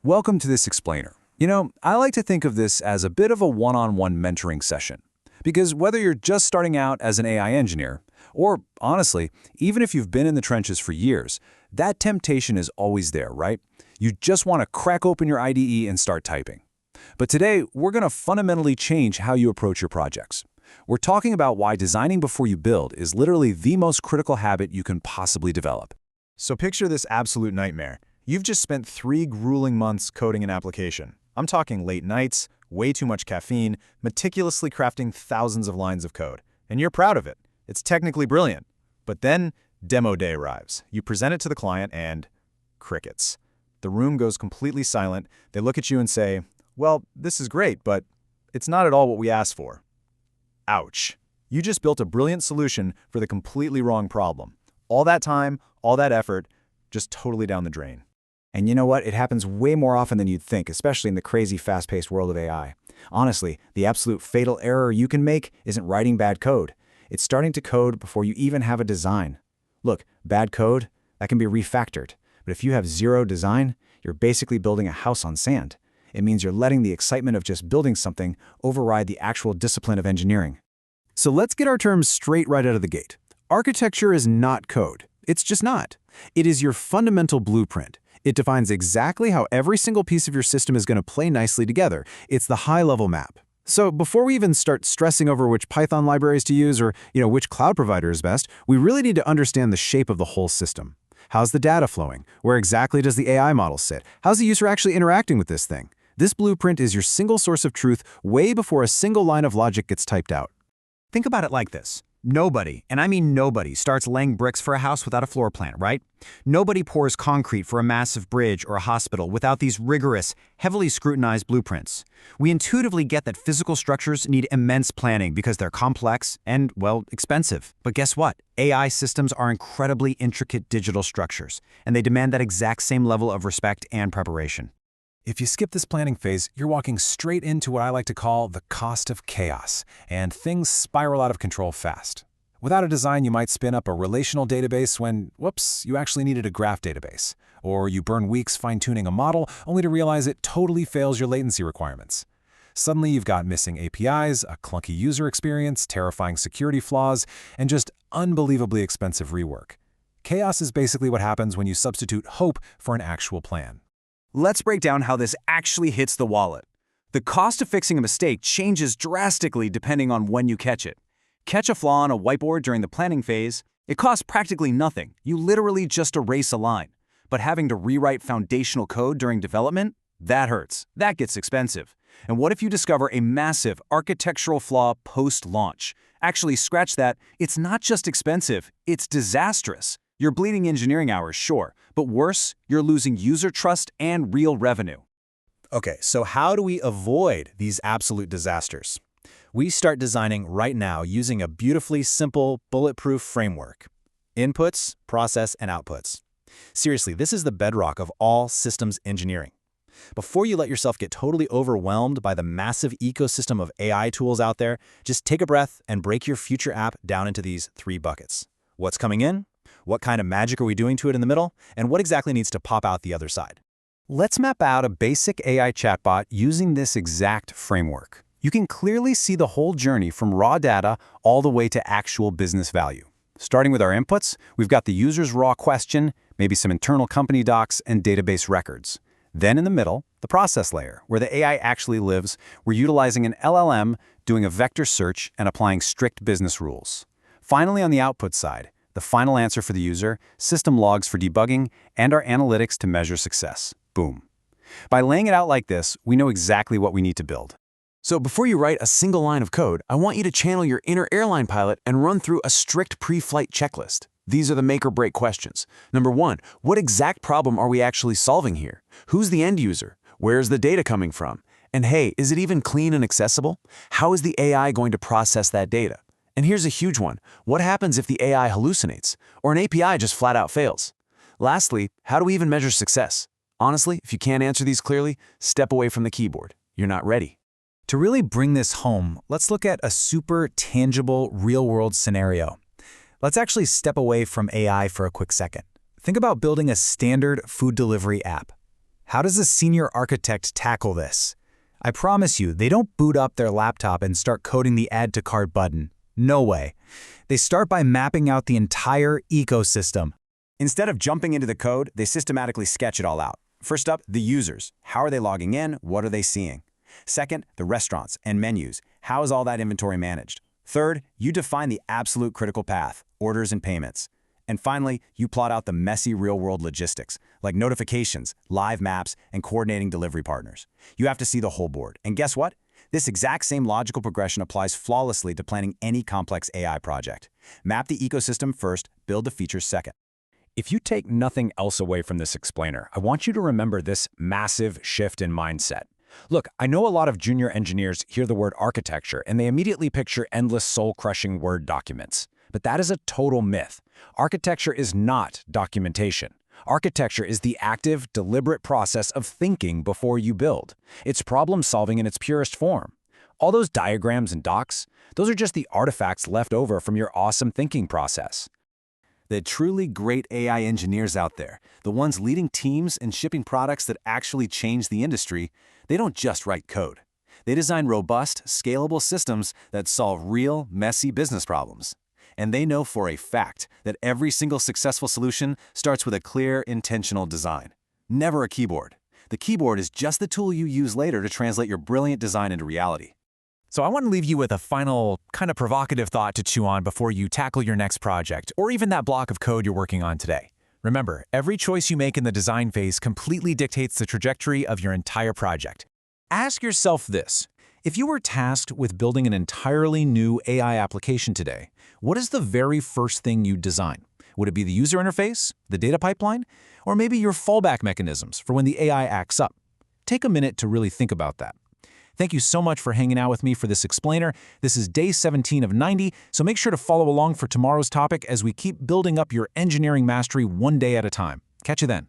Welcome to this explainer. I like to think of this as a bit of a one-on-one mentoring session. Because whether you're just starting out as an AI engineer, or honestly, even if you've been in the trenches for years, that temptation is always there, right? You just want to crack open your IDE and start typing. But today, we're going to fundamentally change how you approach your projects. We're talking about why designing before you build is literally the most critical habit you can possibly develop. So picture this absolute nightmare. You've just spent 3 grueling months coding an application. I'm talking late nights, way too much caffeine, meticulously crafting thousands of lines of code. And you're proud of it. It's technically brilliant. But then, demo day arrives. You present it to the client and crickets. The room goes completely silent. They look at you and say, well, this is great, but it's not at all what we asked for. Ouch. You just built a brilliant solution for the completely wrong problem. All that time, all that effort, just totally down the drain. And you know what? It happens way more often than you'd think, especially in the crazy, fast-paced world of AI. Honestly, the absolute fatal error you can make isn't writing bad code. It's starting to code before you even have a design. Look, bad code, that can be refactored. But if you have zero design, you're basically building a house on sand. It means you're letting the excitement of just building something override the actual discipline of engineering. So let's get our terms straight right out of the gate. Architecture is not code. It's just not. It is your fundamental blueprint. It defines exactly how every single piece of your system is going to play nicely together. It's the high-level map. So before we even start stressing over which Python libraries to use or, which cloud provider is best, we really need to understand the shape of the whole system. How's the data flowing? Where exactly does the AI model sit? How's the user actually interacting with this thing? This blueprint is your single source of truth way before a single line of logic gets typed out. Think about it like this. Nobody, and I mean nobody, starts laying bricks for a house without a floor plan, right? Nobody pours concrete for a massive bridge or a hospital without these rigorous, heavily scrutinized blueprints. We intuitively get that physical structures need immense planning because they're complex and, well, expensive. But guess what? AI systems are incredibly intricate digital structures, and they demand that exact same level of respect and preparation. If you skip this planning phase, you're walking straight into what I like to call the cost of chaos, and things spiral out of control fast. Without a design, you might spin up a relational database when, whoops, you actually needed a graph database. Or you burn weeks fine-tuning a model only to realize it totally fails your latency requirements. Suddenly, you've got missing APIs, a clunky user experience, terrifying security flaws, and just unbelievably expensive rework. Chaos is basically what happens when you substitute hope for an actual plan. Let's break down how this actually hits the wallet. The cost of fixing a mistake changes drastically depending on when you catch it. Catch a flaw on a whiteboard during the planning phase, it costs practically nothing. You literally just erase a line. But having to rewrite foundational code during development? That hurts. That gets expensive. And what if you discover a massive architectural flaw post-launch? Actually, scratch that, it's not just expensive, it's disastrous. You're bleeding engineering hours, sure, but worse, you're losing user trust and real revenue. Okay, so how do we avoid these absolute disasters? We start designing right now using a beautifully simple, bulletproof framework. Inputs, process, and outputs. Seriously, this is the bedrock of all systems engineering. Before you let yourself get totally overwhelmed by the massive ecosystem of AI tools out there, just take a breath and break your future app down into these 3 buckets. What's coming in? What kind of magic are we doing to it in the middle? And what exactly needs to pop out the other side? Let's map out a basic AI chatbot using this exact framework. You can clearly see the whole journey from raw data all the way to actual business value. Starting with our inputs, we've got the user's raw question, maybe some internal company docs, and database records. Then in the middle, the process layer, where the AI actually lives, we're utilizing an LLM, doing a vector search, and applying strict business rules. Finally, on the output side, the final answer for the user, system logs for debugging, and our analytics to measure success. Boom. By laying it out like this, we know exactly what we need to build. So before you write a single line of code, I want you to channel your inner airline pilot and run through a strict pre-flight checklist. These are the make or break questions. Number 1, what exact problem are we actually solving here? Who's the end user? Where's the data coming from? And hey, is it even clean and accessible? How is the AI going to process that data? And here's a huge one. What happens if the AI hallucinates or an API just flat out fails? Lastly, how do we even measure success? Honestly, if you can't answer these clearly, step away from the keyboard. You're not ready. To really bring this home, let's look at a super tangible, real-world scenario. Let's actually step away from AI for a quick second. Think about building a standard food delivery app. How does a senior architect tackle this? I promise you, they don't boot up their laptop and start coding the Add to Cart button. No way. They start by mapping out the entire ecosystem. Instead of jumping into the code, they systematically sketch it all out. First up, the users. How are they logging in? What are they seeing? Second, the restaurants and menus. How is all that inventory managed? Third, you define the absolute critical path, orders and payments. And finally, you plot out the messy real-world logistics, like notifications, live maps, and coordinating delivery partners. You have to see the whole board. And guess what? This exact same logical progression applies flawlessly to planning any complex AI project. Map the ecosystem first, build the features second. If you take nothing else away from this explainer, I want you to remember this massive shift in mindset. Look, I know a lot of junior engineers hear the word architecture and they immediately picture endless soul-crushing Word documents. But that is a total myth. Architecture is not documentation. Architecture is the active, deliberate process of thinking before you build. It's problem-solving in its purest form. All those diagrams and docs, those are just the artifacts left over from your awesome thinking process. The truly great AI engineers out there, the ones leading teams and shipping products that actually change the industry, they don't just write code. They design robust, scalable systems that solve real, messy business problems. And they know for a fact that every single successful solution starts with a clear, intentional design. Never a keyboard. The keyboard is just the tool you use later to translate your brilliant design into reality. So I want to leave you with a final, kind of provocative thought to chew on before you tackle your next project, or even that block of code you're working on today. Remember, every choice you make in the design phase completely dictates the trajectory of your entire project. Ask yourself this: if you were tasked with building an entirely new AI application today, what is the very first thing you'd design? Would it be the user interface, the data pipeline, or maybe your fallback mechanisms for when the AI acts up? Take a minute to really think about that. Thank you so much for hanging out with me for this explainer. This is day 17 of 90, so make sure to follow along for tomorrow's topic as we keep building up your engineering mastery one day at a time. Catch you then.